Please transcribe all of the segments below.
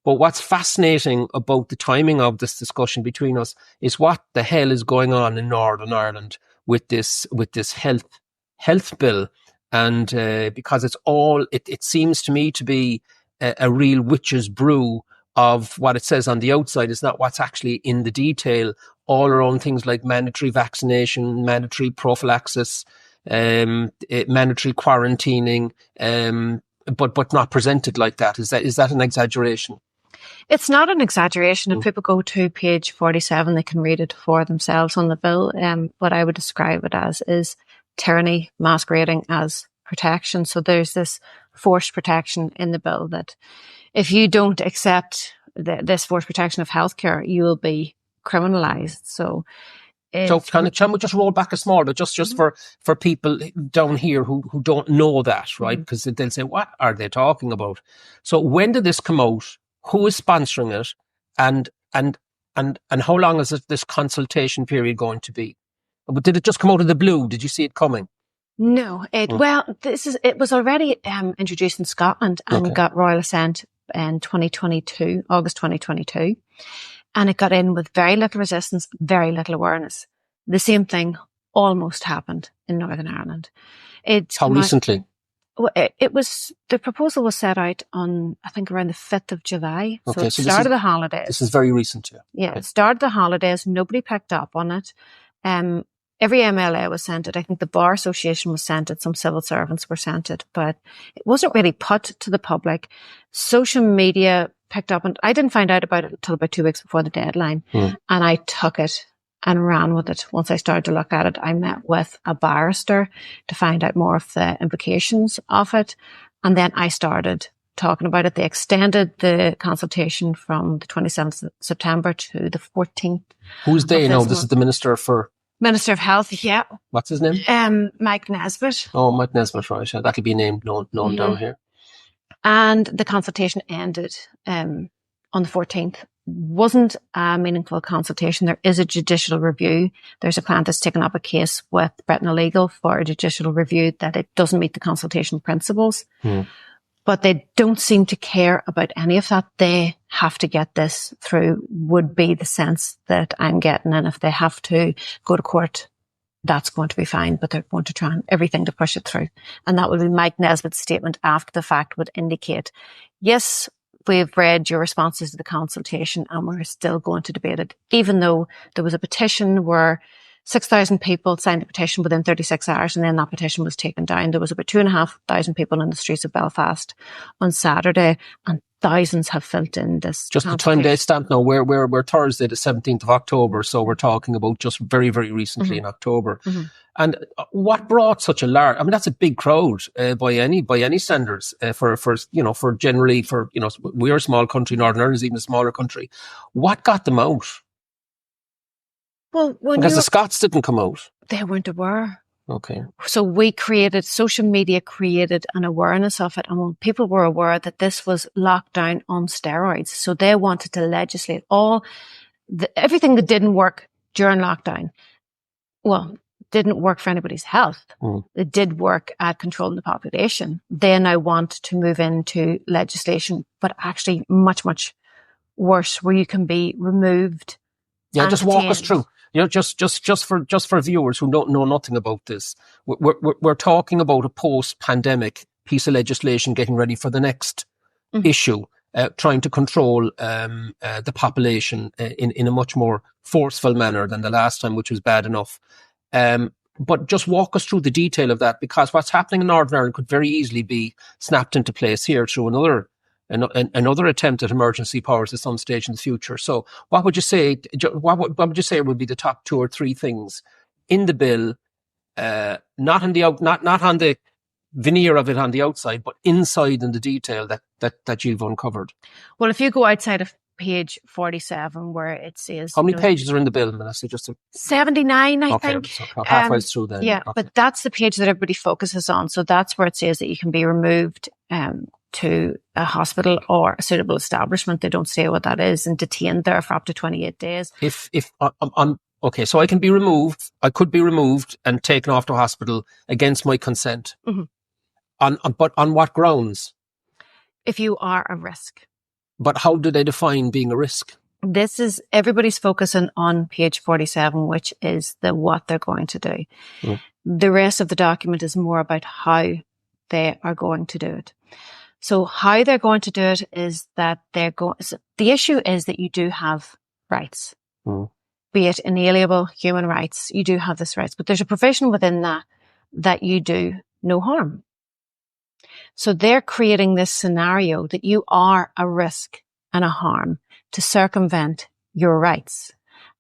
But what's fascinating about the timing of this discussion between us is what the hell is going on in Northern Ireland with this health bill. And because it seems to me to be a real witch's brew of what it says on the outside is not what's actually in the detail, all around things like mandatory vaccination, mandatory prophylaxis, mandatory quarantining, but not presented like that. Is that an exaggeration? It's not an exaggeration. If people go to page 47, they can read it for themselves on the bill. What I would describe it as is tyranny masquerading as protection. So there's this forced protection in the bill that if you don't accept this forced protection of healthcare, you will be criminalised. So can we just roll back a small bit, just for people down here who don't know that, right? Because they'll say, what are they talking about? So when did this come out? Who is sponsoring it? And how long is this consultation period going to be? But did it just come out of the blue? Did you see it coming? No, it was already introduced in Scotland and got royal assent in 2022, August 2022. And it got in with very little resistance, very little awareness. The same thing almost happened in Northern Ireland. How recently? The proposal was set out on, I think, around the 5th of July. So it so started the holidays. This is very recent, yeah. Yeah, it started the holidays. Nobody picked up on it. Every MLA was sent it. I think the Bar Association was sent it. Some civil servants were sent it, but it wasn't really put to the public. Social media picked up, and I didn't find out about it until about 2 weeks before the deadline. And I took it and ran with it. Once I started to look at it, I met with a barrister to find out more of the implications of it. And then I started talking about it. They extended the consultation from the 27th of September to the 14th. Who's they? No, this is the Minister of Health, yeah. What's his name? Mike Nesbitt. Oh, Mike Nesbitt, right. That'll be named known down here. And the consultation ended on the 14th. Wasn't a meaningful consultation. There is a judicial review. There's a client that's taken up a case with Britain Legal for a judicial review that it doesn't meet the consultation principles. But they don't seem to care about any of that. They have to get this through, would be the sense that I'm getting. And if they have to go to court, that's going to be fine, but they're going to try everything to push it through. And that would be Mike Nesbitt's statement after the fact would indicate, yes, we've read your responses to the consultation and we're still going to debate it, even though there was a petition where 6,000 people signed the petition within 36 hours and then that petition was taken down. There was about 2,500 people in the streets of Belfast on Saturday and thousands have filled in this. Just the time date stamp now, we're Thursday the 17th of October, so we're talking about just very, very recently in October. And what brought such a large, I mean, that's a big crowd by any standards for generally, we're a small country, Northern Ireland is even a smaller country. What got them out? Well, because the Scots didn't come out. They weren't aware. Okay. So social media created an awareness of it. And when people were aware that this was lockdown on steroids, so they wanted to legislate everything that didn't work during lockdown. Well, didn't work for anybody's health. It did work at controlling the population. They now want to move into legislation, but actually much, much worse, where you can be removed. Yeah, just walk us through. Just for viewers who don't know nothing about this, we're talking about a post-pandemic piece of legislation getting ready for the next issue, trying to control the population in a much more forceful manner than the last time, which was bad enough. But just walk us through the detail of that, because what's happening in Northern Ireland could very easily be snapped into place here through another attempt at emergency powers at some stage in the future. So what would you say, would be the top 2 or 3 things in the bill, not on the veneer of it on the outside, but inside in the detail that you've uncovered? Well, if you go outside of page 47 where it says... How many pages are in the bill, Melissa? 79, I think. So halfway through then. Yeah, but that's the page that everybody focuses on. So that's where it says that you can be removed to a hospital or a suitable establishment. They don't say what that is, and detained there for up to 28 days. So I can be removed. I could be removed and taken off to hospital against my consent. But on what grounds? If you are a risk. But how do they define being a risk? This is, everybody's focusing on page 47, which is what they're going to do. The rest of the document is more about how they are going to do it. So how they're going to do it is that the issue is that you do have rights, be it inalienable human rights. You do have this rights, but there's a provision within that you do no harm. So they're creating this scenario that you are a risk and a harm to circumvent your rights.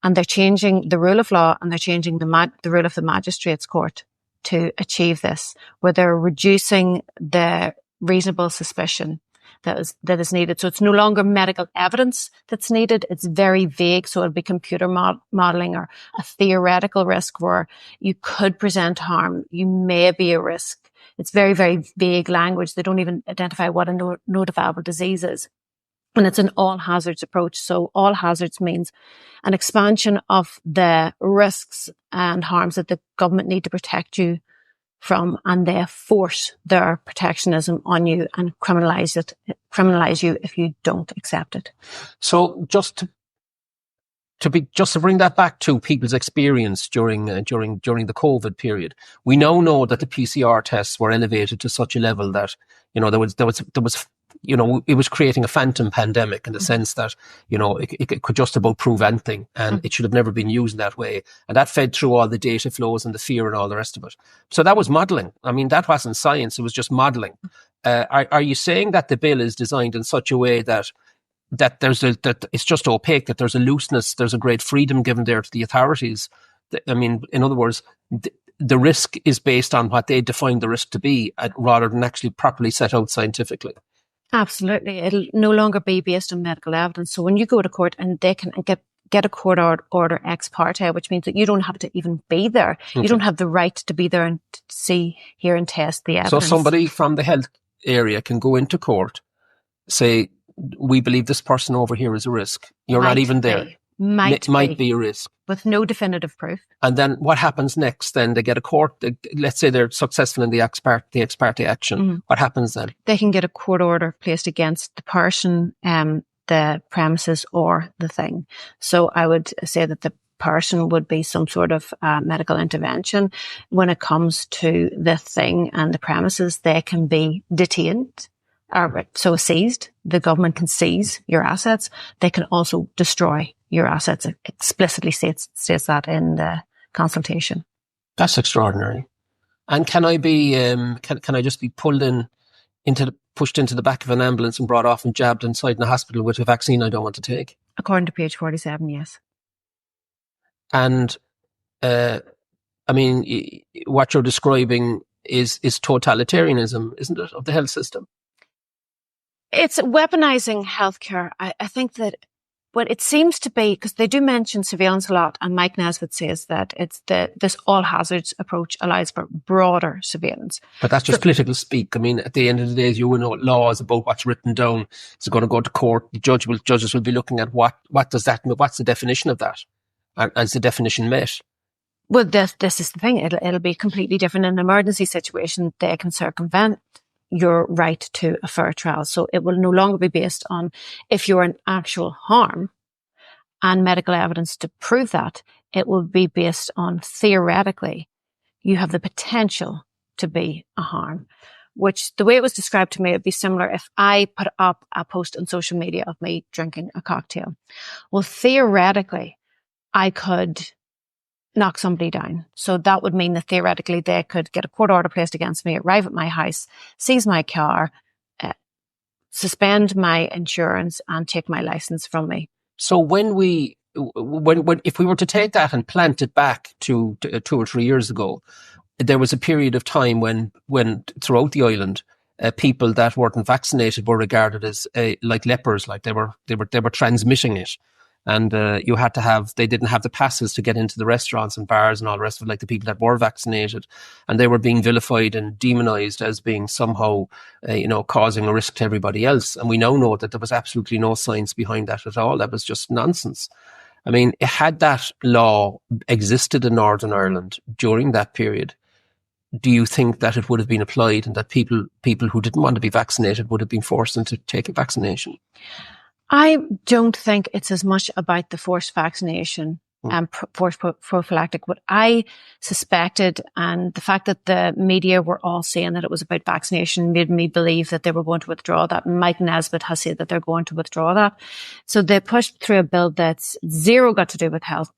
And they're changing the rule of law, and they're changing the rule of the magistrates court to achieve this, where they're reducing the reasonable suspicion that is needed. So it's no longer medical evidence that's needed. It's very vague. So it'll be computer modeling or a theoretical risk where you could present harm. You may be a risk. It's very, very vague language. They don't even identify what a notifiable disease is. And it's an all hazards approach. So all hazards means an expansion of the risks and harms that the government need to protect you from, and they force their protectionism on you and criminalize you if you don't accept it. So just to bring that back to people's experience during the COVID period, we now know that the PCR tests were elevated to such a level that, you know, there was you know, it was creating a phantom pandemic in the sense that, you know, it could just about prove anything, and it should have never been used in that way. And that fed through all the data flows and the fear and all the rest of it. So that was modelling. I mean, that wasn't science. It was just modelling. Are you saying that the bill is designed in such a way that that it's just opaque, that there's a looseness, there's a great freedom given there to the authorities? I mean, in other words, the risk is based on what they define the risk to be, rather than actually properly set out scientifically. Absolutely. It'll no longer be based on medical evidence. So when you go to court and they can get a court order ex parte, which means that you don't have to even be there. Okay. You don't have the right to be there and to see, hear and test the evidence. So somebody from the health area can go into court, say, we believe this person over here is a risk. You're not even there. Might be a risk. With no definitive proof. And then what happens next? Then they get a court, let's say they're successful in the ex parte action. What happens then? They can get a court order placed against the person, the premises or the thing. So I would say that the person would be some sort of medical intervention. When it comes to the thing and the premises, they can be detained. So seized. The government can seize your assets. They can also destroy your assets. It explicitly states that in the consultation. That's extraordinary. And can I be? Can I just be pulled pushed into the back of an ambulance and brought off and jabbed inside in a hospital with a vaccine I don't want to take? According to page 47, yes. And I mean, what you're describing is totalitarianism, isn't it, of the health system? It's weaponizing healthcare. I think that what it seems to be, because they do mention surveillance a lot, and Mike Nesbitt says that it's this all hazards approach allows for broader surveillance. But that's just political speak. I mean, at the end of the day, you know, law is about what's written down. It's going to go to court. The judges will be looking at what does that mean? What's the definition of that? Is the definition met? Well, this is the thing. It'll be completely different. In an emergency situation, they can circumvent your right to a fair trial. So it will no longer be based on if you're in actual harm and medical evidence to prove that. It will be based on theoretically you have the potential to be a harm, which the way it was described to me, it'd be similar if I put up a post on social media of me drinking a cocktail. Well, theoretically, I could knock somebody down. So that would mean that theoretically they could get a court order placed against me, arrive at my house, seize my car, suspend my insurance and take my license from me. So when if we were to take that and plant it back to 2 or 3 years ago, there was a period of time when throughout the island, people that weren't vaccinated were regarded as like lepers, like they were transmitting it. And they didn't have the passes to get into the restaurants and bars and all the rest of it, like the people that were vaccinated. And they were being vilified and demonized as being somehow, causing a risk to everybody else. And we now know that there was absolutely no science behind that at all. That was just nonsense. I mean, had that law existed in Northern Ireland during that period, do you think that it would have been applied and that people who didn't want to be vaccinated would have been forced into take a vaccination? I don't think it's as much about the forced vaccination and forced prophylactic. What I suspected, and the fact that the media were all saying that it was about vaccination, made me believe that they were going to withdraw that. Mike Nesbitt has said that they're going to withdraw that. So they pushed through a bill that's zero got to do with health,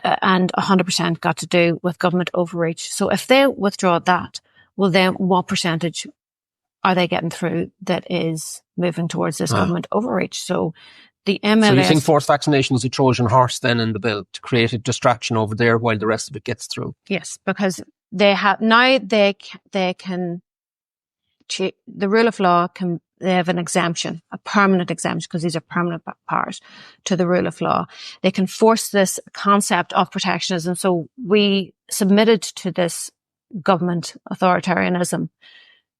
and 100% got to do with government overreach. So if they withdraw that, well then what percentage are they getting through that is moving towards this government overreach? So the MLS... So you think forced vaccination is a Trojan horse then in the bill to create a distraction over there while the rest of it gets through? Yes, because they have now they can the rule of law can, they have an exemption, a permanent exemption, because these are permanent powers to the rule of law. They can force this concept of protectionism. So we submitted to this government authoritarianism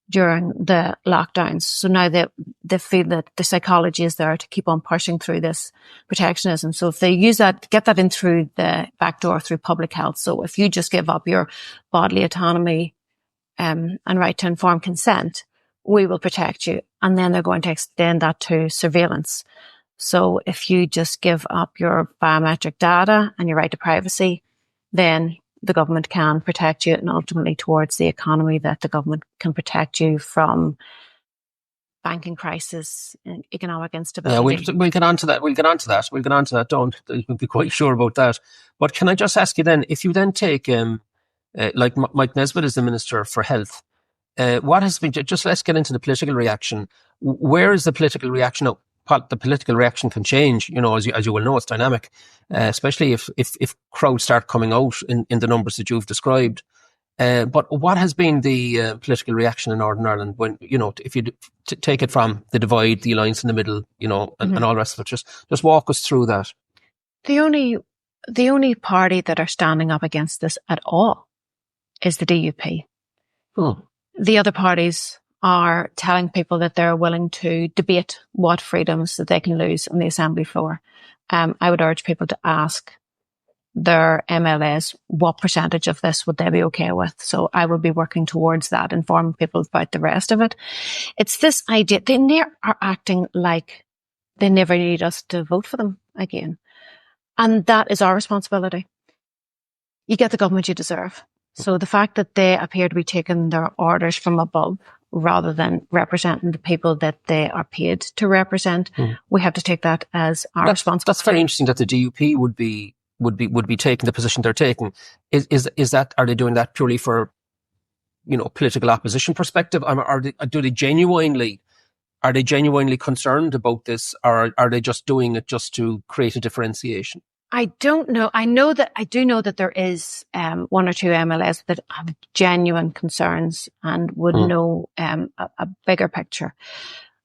during the lockdowns. So now they feel that the psychology is there to keep on pushing through this protectionism. So if they use that, get that in through the back door through public health. So if you just give up your bodily autonomy and right to informed consent, we will protect you. And then they're going to extend that to surveillance. So if you just give up your biometric data and your right to privacy, then the government can protect you, and ultimately towards the economy, that the government can protect you from banking crisis and economic instability. Yeah, we'll get on to that. We'll get on to that. Don't be quite sure about that. But can I just ask you then, if you then take, like Mike Nesbitt is the Minister for Health, what has been, just let's get into the political reaction. Where is the political reaction now? The political reaction can change, as you will know, it's dynamic, especially if crowds start coming out in the numbers that you've described. But what has been the political reaction in Northern Ireland when, if you take it from the divide, the alliance in the middle, and all the rest of it, just walk us through that. The only party that are standing up against this at all is the DUP. The other parties are telling people that they're willing to debate what freedoms that they can lose on the assembly floor. I would urge people to ask their MLAs what percentage of this would they be okay with. So I will be working towards that, informing people about the rest of it. It's this idea, they are acting like they never need us to vote for them again. And that is our responsibility. You get the government you deserve. So the fact that they appear to be taking their orders from above rather than representing the people that they are paid to represent, we have to take that as our responsibility. That's very interesting that the DUP would be taking the position they're taking. Is that, are they doing that purely for, political opposition perspective? Are they genuinely concerned about this, or are they just doing it just to create a differentiation? I don't know. I do know that there is one or two MLAs that have genuine concerns and would know a bigger picture.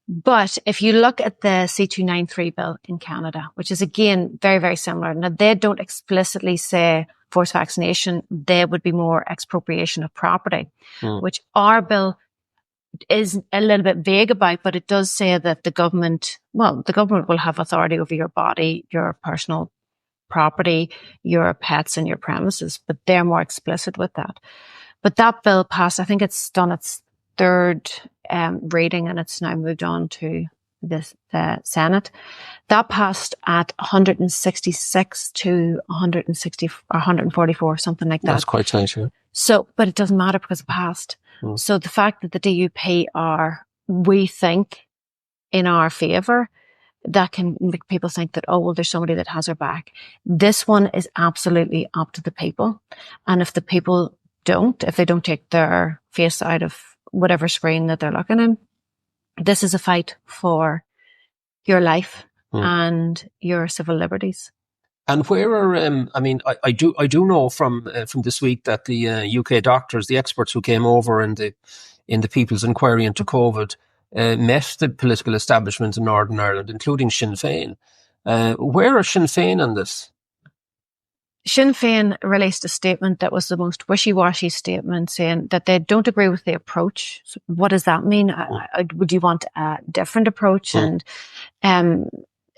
But if you look at the C293 bill in Canada, which is again very, very similar. Now they don't explicitly say forced vaccination. They would be more expropriation of property, which our bill is a little bit vague about, but it does say that the government will have authority over your body, your personal property, your pets and your premises, but they're more explicit with that. But that bill passed, I think it's done its third reading and it's now moved on to the Senate. That passed at 166 to 160 or 144, something like that. That's quite tight, yeah. So, but it doesn't matter because it passed. So the fact that the DUP are, we think, in our favour, that can make people think that, there's somebody that has our back. This one is absolutely up to the people. And if the people if they don't take their face out of whatever screen that they're looking in, this is a fight for your life and your civil liberties. And where are, I do know from this week that the UK doctors, the experts who came over in the People's Inquiry into COVID, met the political establishment in Northern Ireland, including Sinn Féin. Where are Sinn Féin on this? Sinn Féin released a statement that was the most wishy-washy statement, saying that they don't agree with the approach. So what does that mean? Would you want a different approach? And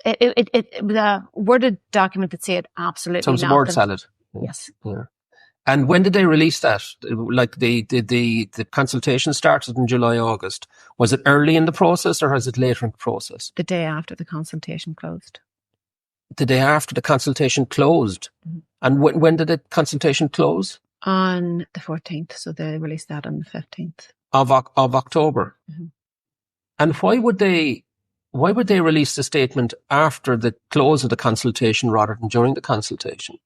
it was a worded document that said absolutely so it was nothing. a word salad. Yes. Yeah. And when did they release that? Like the consultation started in July, August. Was it early in the process or was it later in the process? The day after the consultation closed. The day after the consultation closed. Mm-hmm. And when did the consultation close? On the 14th. So they released that on the 15th. Of October. Mm-hmm. And why would they release the statement after the close of the consultation rather than during the consultation?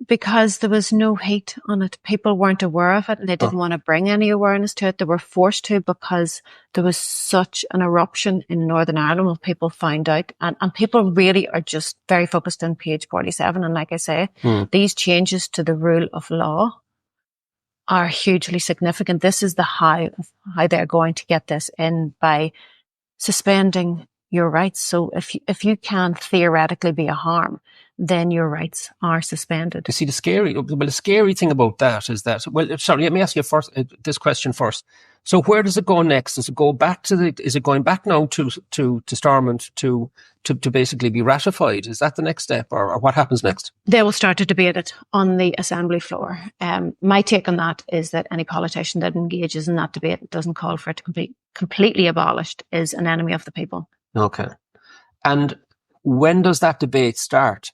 Because there was no heat on it. People weren't aware of it and they didn't want to bring any awareness to it. They were forced to because there was such an eruption in Northern Ireland when people found out. And people really are just very focused on page 47. And like I say, these changes to the rule of law are hugely significant. This is the how they're going to get this in by suspending your rights. So if you can theoretically be a harm, then your rights are suspended. You see, the scary thing about that is that, let me ask you this question first. So where does it go next? Does it go back is it going back now to Stormont to basically be ratified? Is that the next step or what happens next? They will start to debate it on the assembly floor. My take on that is that any politician that engages in that debate doesn't call for it to be completely abolished is an enemy of the people. Okay. And when does that debate start?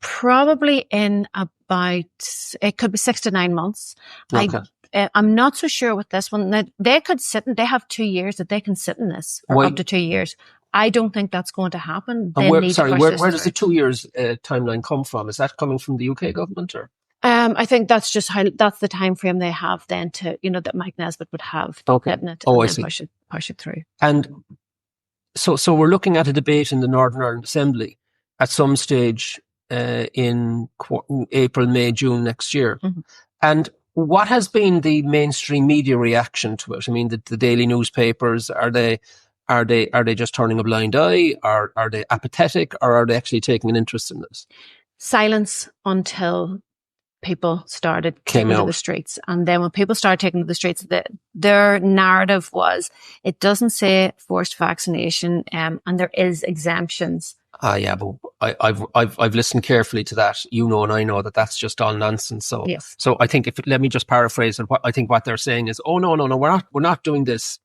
Probably in about, it could be 6 to 9 months. Okay. I'm not so sure with this one. Now, they could they have 2 years that they can sit in this, or up to 2 years. I don't think that's going to happen. Where does the 2 years timeline come from? Is that coming from the UK government or? I think that's just that's the time frame they have then to, that Mike Nesbitt would have to get in it and then push it through. And so we're looking at a debate in the Northern Ireland Assembly at some stage in April, May, June next year. Mm-hmm. And what has been the mainstream media reaction to it? I mean, the daily newspapers, are they just turning a blind eye? Are they apathetic, or are they actually taking an interest in this? Silence until people started taking to the streets. And then when people started taking to the streets, their narrative was, it doesn't say forced vaccination, and there is exemptions. Yeah, but I've listened carefully to that, and I know that that's just all nonsense. So, yes. So I think let me just paraphrase it. I think what they're saying is, no, we're not doing this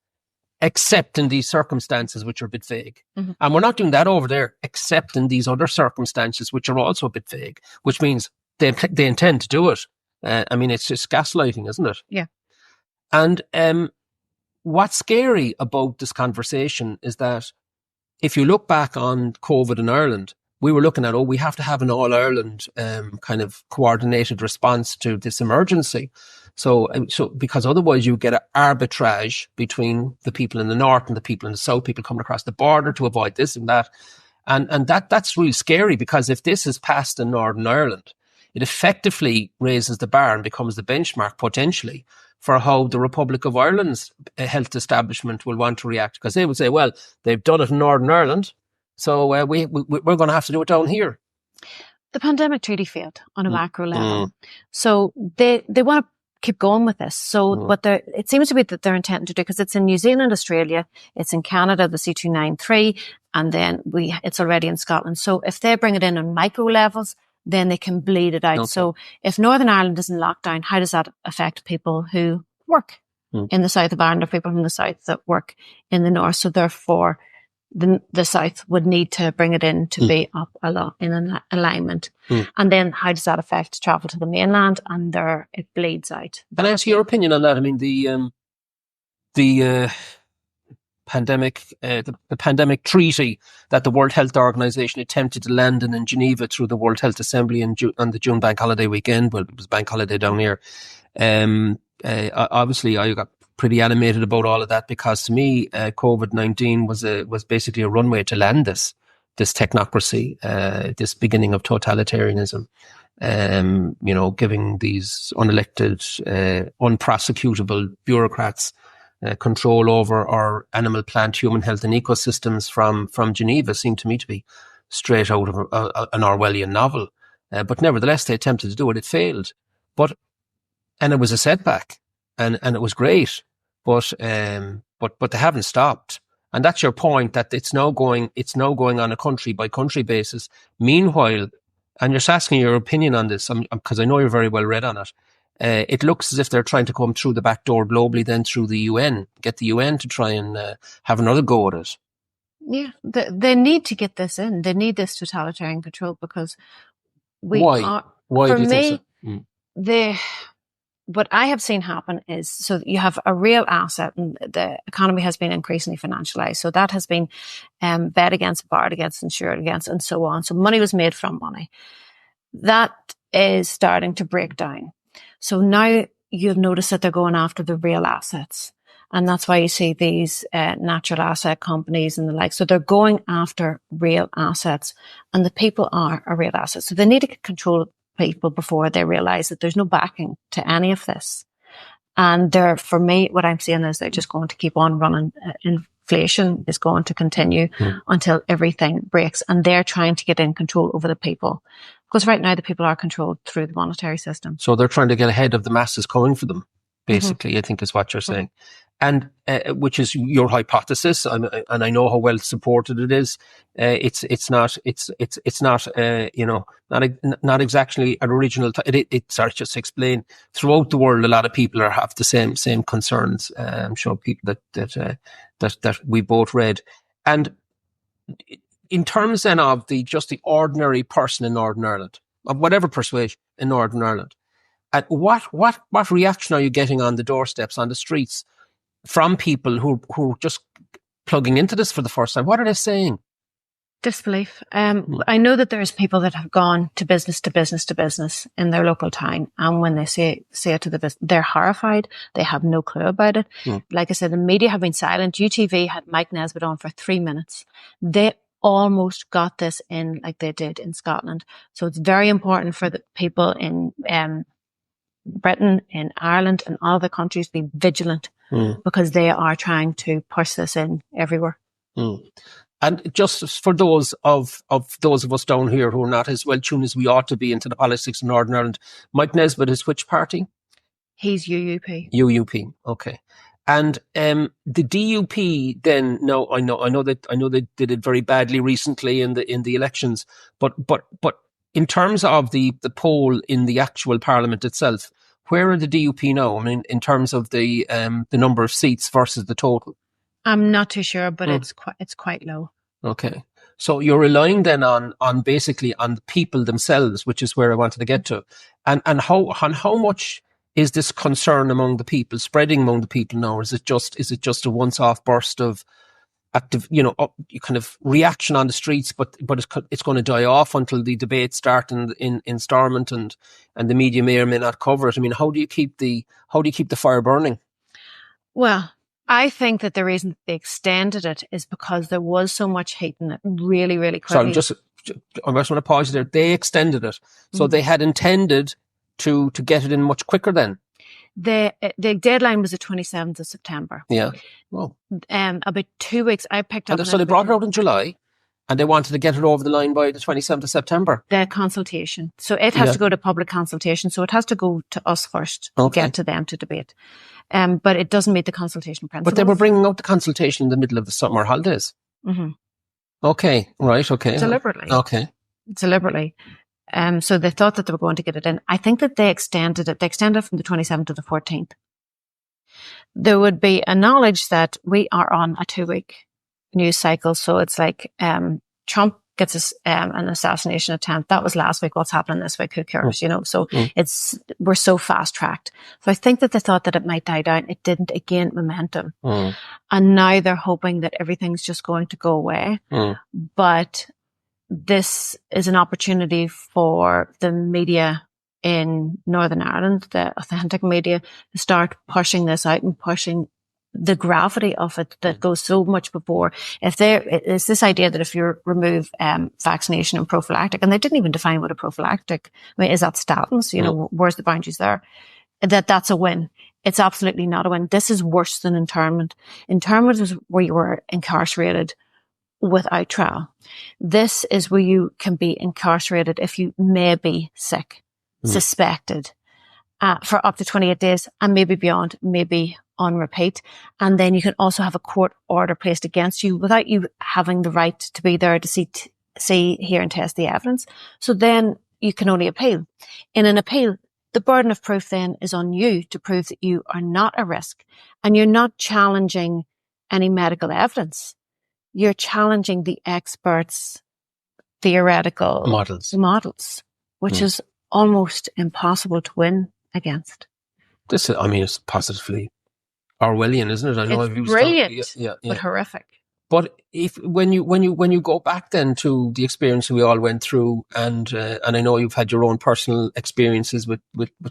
except in these circumstances which are a bit vague. Mm-hmm. And we're not doing that over there except in these other circumstances which are also a bit vague, which means they intend to do it. I mean, it's just gaslighting, isn't it? Yeah. And what's scary about this conversation is that if you look back on COVID in Ireland, we were looking at, we have to have an all-Ireland kind of coordinated response to this emergency. So because otherwise you get an arbitrage between the people in the north and the people in the south, people coming across the border to avoid this and that. And that's really scary, because if this is passed in Northern Ireland, it effectively raises the bar and becomes the benchmark potentially for how the Republic of Ireland's health establishment will want to react, because they will say, well, they've done it in Northern Ireland, so we're going to have to do it down here. The pandemic treaty failed on a macro level. So they want to keep going with this. So it seems to be that they're intending to do, because it's in New Zealand, Australia, it's in Canada, the C293, and then it's already in Scotland. So if they bring it in on micro levels, then they can bleed it out. Okay. So if Northern Ireland is in lockdown, how does that affect people who work in the south of Ireland, or people from the south that work in the north? So therefore, the south would need to bring it in to be up a lot in an alignment. And then how does that affect travel to the mainland? And there it bleeds out. Can I ask your opinion on that? I mean, the pandemic treaty that the World Health Organization attempted to land in Geneva through the World Health Assembly on the June bank holiday weekend. Well, it was bank holiday down here. Obviously, I got pretty animated about all of that, because to me, COVID-19 was basically a runway to land this technocracy, this beginning of totalitarianism. Giving these unelected, unprosecutable bureaucrats control over our animal, plant, human health and ecosystems from Geneva seemed to me to be straight out of an Orwellian novel. But nevertheless, they attempted to do it. It failed. And it was a setback, and it was great. But they haven't stopped. And that's your point, that it's now going on a country by country basis. Meanwhile, And just asking your opinion on this, because I know you're very well read on it. It looks as if they're trying to come through the back door globally, then through the UN, get the UN to try and have another go at it. Yeah, they need to get this in. They need this totalitarian control because Why do you think so? What I have seen happen is, so you have a real asset, and the economy has been increasingly financialized. So that has been bet against, barred against, insured against, and so on. So money was made from money. That is starting to break down. So now you'll notice that they're going after the real assets. And that's why you see these natural asset companies and the like. So they're going after real assets, and the people are a real asset. So they need to get control of people before they realize that there's no backing to any of this. And for me, what I'm seeing is they're just going to keep on running. Inflation is going to continue until everything breaks. And they're trying to get in control over the people. Because right now the people are controlled through the monetary system. So they're trying to get ahead of the masses coming for them, basically, I think is what you're saying. And which is your hypothesis, and I know how well supported it is. It's not not exactly an original. Sorry, just to explain. Throughout the world, a lot of people have the same concerns. I'm sure people that we both read. And in terms then of the ordinary person in Northern Ireland, of whatever persuasion in Northern Ireland, at what reaction are you getting on the doorsteps, on the streets, from people who are just plugging into this for the first time? What are they saying? Disbelief. I know that there's people that have gone to business in their local town, and when they say it to the business, they're horrified. They have no clue about it. Like I said, the media have been silent. UTV had Mike Nesbitt on for 3 minutes. They almost got this in like they did in Scotland. So it's very important for the people in Britain, in Ireland, and all the countries to be vigilant, because they are trying to push this in everywhere. And just for those of us down here who are not as well tuned as we ought to be into the politics in Northern Ireland, Mike Nesbitt is which party? He's UUP. UUP, okay. And the DUP then, no, I know they did it very badly recently in the elections, but in terms of the poll in the actual parliament itself, where are the DUP now? I mean, in terms of the number of seats versus the total. I'm not too sure, but it's quite low. Okay. So you're relying then on basically on the people themselves, which is where I wanted to get to. And how much is this concern among the people spreading among the people now? Or is it just a once-off burst of active, kind of reaction on the streets, but it's going to die off until the debates start in Stormont and the media may or may not cover it. I mean, how do you keep the fire burning? Well, I think that the reason they extended it is because there was so much hate in it really, really quickly. So I just want to pause you there. They extended it. So they had intended to get it in much quicker then. The deadline was the 27th of September. Yeah. Well, about 2 weeks, I picked up. So they brought it out in July, and they wanted to get it over the line by the 27th of September. The consultation. So it has to go to public consultation. So it has to go to us first to get to them to debate. But it doesn't meet the consultation principles. But they were bringing out the consultation in the middle of the summer holidays. Mm-hmm. Okay. Right. Okay. Deliberately. Okay. Deliberately. So they thought that they were going to get it in. I think that they extended it. They extended it from the 27th to the 14th. There would be a knowledge that we are on a 2-week news cycle. So it's like Trump gets an assassination attempt. That was last week. What's happening this week? Who cares? So we're so fast tracked. So I think that they thought that it might die down. It didn't. It gained momentum. And now they're hoping that everything's just going to go away. But this is an opportunity for the media in Northern Ireland, the authentic media, to start pushing this out and pushing the gravity of it that goes so much before. If there is this idea that if you remove vaccination and prophylactic, and they didn't even define what a prophylactic, I mean, is that statins? Where's the boundaries there? That's a win. It's absolutely not a win. This is worse than internment. Internment is where you were incarcerated without trial. This is where you can be incarcerated if you may be sick, suspected, for up to 28 days and maybe beyond, maybe on repeat. And then you can also have a court order placed against you without you having the right to be there to see, hear and test the evidence. So then you can only appeal. In an appeal, the burden of proof then is on you to prove that you are not a risk, and you're not challenging any medical evidence. You're challenging the experts' theoretical models, which is almost impossible to win against. This, I mean, it's positively Orwellian, isn't it? I know it's brilliant, but horrific. But when you go back then to the experience we all went through, and I know you've had your own personal experiences with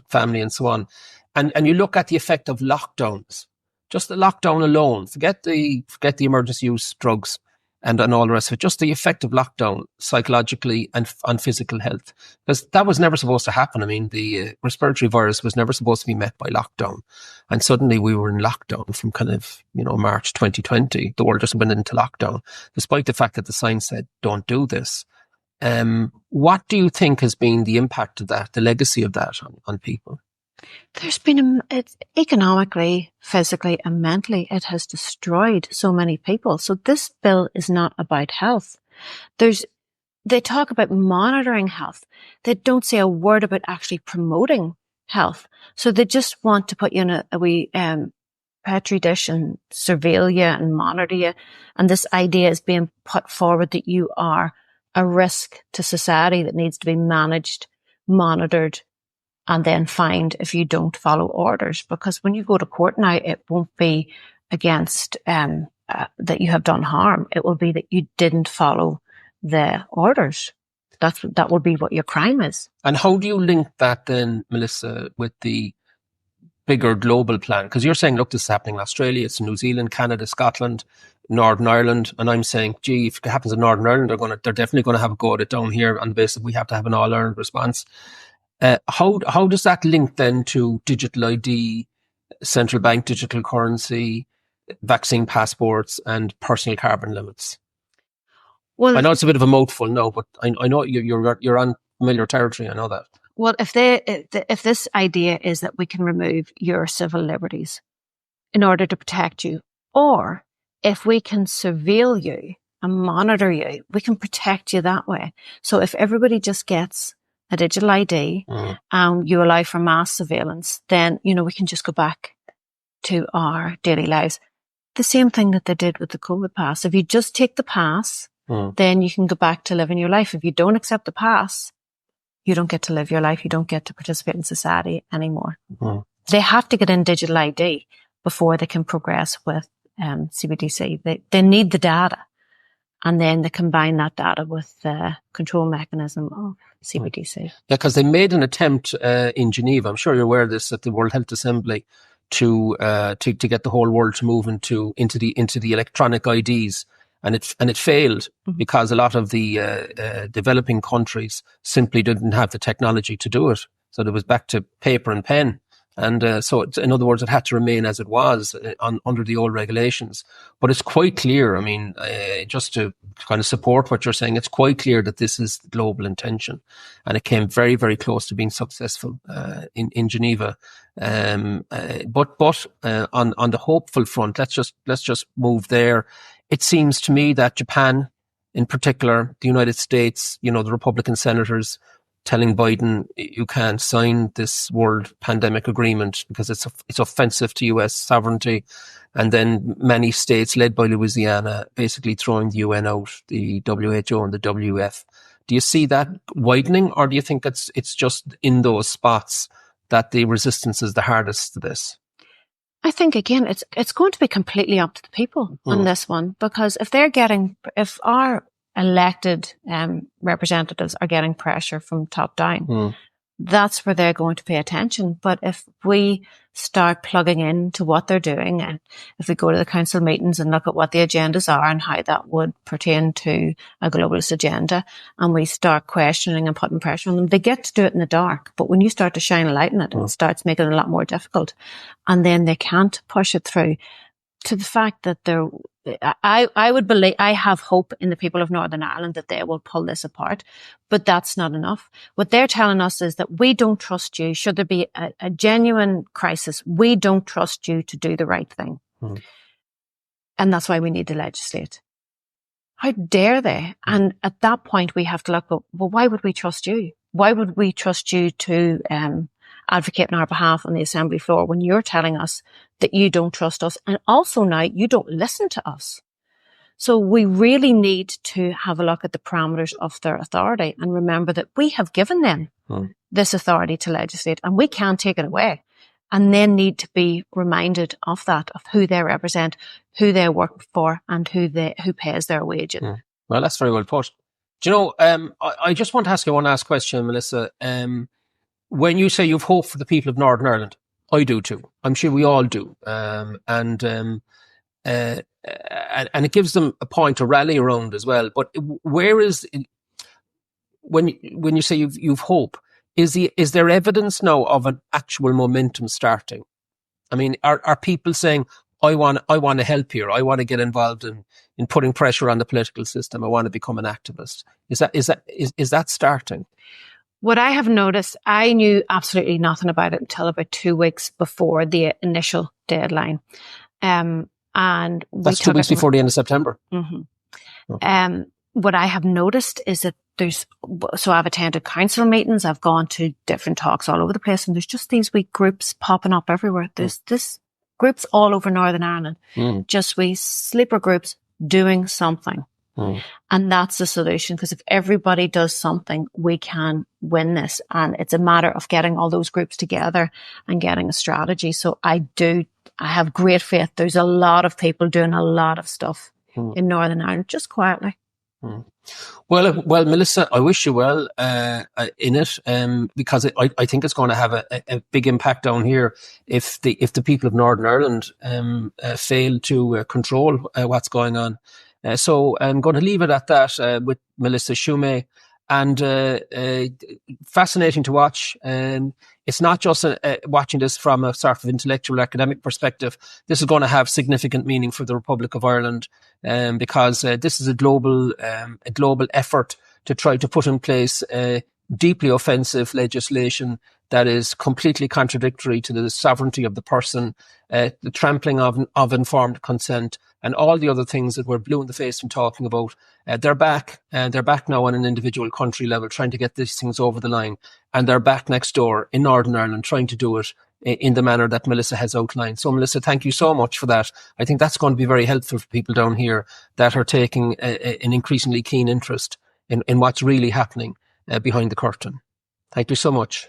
family and so on, and you look at the effect of lockdowns, just the lockdown alone, forget the emergency use drugs and all the rest of it, just the effect of lockdown psychologically and on physical health, because that was never supposed to happen. I mean, the respiratory virus was never supposed to be met by lockdown, and suddenly we were in lockdown from kind of, March 2020. The world just went into lockdown, despite the fact that the science said don't do this. What do you think has been the impact of that, the legacy of that on people? There's been, it's economically, physically and mentally, it has destroyed so many people. So this bill is not about health. They talk about monitoring health. They don't say a word about actually promoting health. So they just want to put you in a wee, petri dish and surveil you and monitor you. And this idea is being put forward that you are a risk to society that needs to be managed, monitored, and then fined if you don't follow orders. Because when you go to court now, it won't be against that you have done harm. It will be that you didn't follow the orders. That will be what your crime is. And how do you link that then, Melissa, with the bigger global plan? Because you're saying, look, this is happening in Australia, it's in New Zealand, Canada, Scotland, Northern Ireland, and I'm saying, gee, if it happens in Northern Ireland, they're definitely going to have a go at it down here on the basis that we have to have an all-Ireland response. How does that link then to digital ID, central bank digital currency, vaccine passports, and personal carbon limits? Well, I know it's a bit of a mouthful, no, but I know you're on familiar territory. I know that. Well, if this idea is that we can remove your civil liberties in order to protect you, or if we can surveil you and monitor you, we can protect you that way. So if everybody just gets a digital ID, you allow for mass surveillance, then, we can just go back to our daily lives. The same thing that they did with the COVID pass. If you just take the pass, then you can go back to living your life. If you don't accept the pass, you don't get to live your life. You don't get to participate in society anymore. They have to get in digital ID before they can progress with CBDC. They need the data. And then they combine that data with the control mechanism of CBDC. Yeah, because they made an attempt in Geneva, I'm sure you're aware of this, at the World Health Assembly, to get the whole world to move into the electronic IDs, and it failed because a lot of the developing countries simply didn't have the technology to do it. So it was back to paper and pen. And so, in other words, it had to remain as it was under the old regulations. But it's quite clear, I mean, just to kind of support what you're saying, it's quite clear that this is global intention. And it came very, very close to being successful in Geneva. But on the hopeful front, let's just move there. It seems to me that Japan, in particular, the United States, the Republican senators, telling Biden you can't sign this world pandemic agreement because it's offensive to US sovereignty, and then many states led by Louisiana basically throwing the UN out, the WHO and the WF. Do you see that widening, or do you think it's just in those spots that the resistance is the hardest to this? I think again it's going to be completely up to the people on this one, because if our elected representatives are getting pressure from top down, that's where they're going to pay attention. But if we start plugging into what they're doing, and if we go to the council meetings and look at what the agendas are and how that would pertain to a globalist agenda, and we start questioning and putting pressure on them, they get to do it in the dark. But when you start to shine a light on it, it starts making it a lot more difficult. And then they can't push it through. To the fact that I would believe, I have hope in the people of Northern Ireland that they will pull this apart, but that's not enough. What they're telling us is that we don't trust you. Should there be a genuine crisis, we don't trust you to do the right thing. And that's why we need to legislate. How dare they? And at that point, we have to look, well, why would we trust you? why would we trust you to advocate on our behalf on the assembly floor when you're telling us that you don't trust us, and also now you don't listen to us? So we really need to have a look at the parameters of their authority and remember that we have given them this authority to legislate, and we can't take it away. And then need to be reminded of that, of who they represent, who they work for, and who pays their wages. Well, that's very well put. Do you know, I just want to ask you one last question, Melissa. When you say you've hope for the people of Northern Ireland, I do too. I'm sure we all do. And it gives them a point to rally around as well. But where is, when you say you've hope, is there evidence now of an actual momentum starting? I mean, are people saying, I want to help here. I want to get involved in putting pressure on the political system. I want to become an activist. Is that starting? What I have noticed, I knew absolutely nothing about it until about 2 weeks before the initial deadline. And that's 2 weeks before the end of September. Mm-hmm. Okay. What I have noticed is that so I've attended council meetings, I've gone to different talks all over the place, and there's just these wee groups popping up everywhere. There's this groups all over Northern Ireland, just wee sleeper groups doing something. And that's the solution, because if everybody does something, we can win this. And it's a matter of getting all those groups together and getting a strategy. So I have great faith. There's a lot of people doing a lot of stuff in Northern Ireland, just quietly. Well, Melissa, I wish you well in it, because I think it's going to have a big impact down here if the people of Northern Ireland fail to control what's going on. So I'm going to leave it at that with Melissa Ciummei. And fascinating to watch. It's not just watching this from a sort of intellectual academic perspective. This is going to have significant meaning for the Republic of Ireland, because this is a global effort to try to put in place deeply offensive legislation that is completely contradictory to the sovereignty of the person, the trampling of informed consent, and all the other things that we're blue in the face from talking about. They're back now on an individual country level, trying to get these things over the line. And they're back next door in Northern Ireland, trying to do it in the manner that Melissa has outlined. So, Melissa, thank you so much for that. I think that's going to be very helpful for people down here that are taking an increasingly keen interest in what's really happening behind the curtain. Thank you so much.